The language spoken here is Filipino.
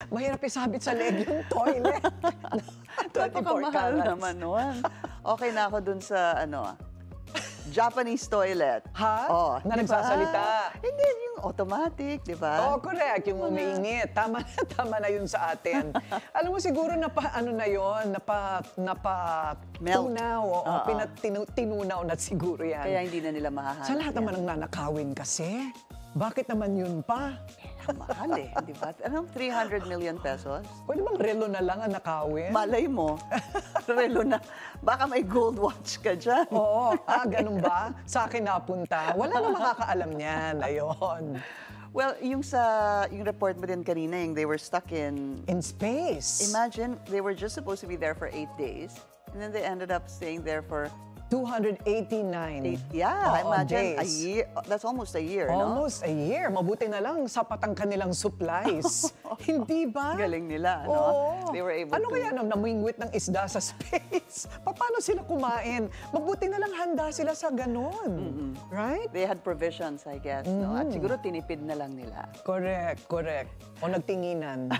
Mahirap isabit sa leg yung toilet. 24 Napakamahal carats. naman nun. Okay na ako dun sa, Japanese toilet. Ha? Oh, Na di ba? nagsasalita? Hindi, yung automatic, di ba? Oh, correct. Yung umiingit. Tama na yun sa atin. Alam mo, siguro ano na yun, Melt. tunaw. Oo, tinunaw na siguro yan. Kaya hindi na nila mahahanap. Sa lahat yan. naman ng nanakawin kasi. Bakit naman yun pa? Ang mahal di ba? Anong 300 million pesos? Pwede bang relo na lang ang nakawin? Malay mo, relo na. Baka may gold watch ka dyan. Oo. Ganun ba? Sa akin napunta. Wala na makakaalam niyan. Ayun. Well, yung report mo din kanina, yung they were stuck in... In space. Imagine, they were just supposed to be there for 8 days, and then they ended up staying there for 289. imagine a days. year. That's almost a year, no? Almost a year. Mabuti na lang sapat ang kanilang supplies. Hindi ba? Galing nila, no? Oo. They were able ano to... kaya namingwit ng isda sa space? Paano sila kumain? Mabuti na lang handa sila sa ganon. Right? They had provisions, I guess, no? At siguro tinipid na lang nila. Correct. O nagtinginan.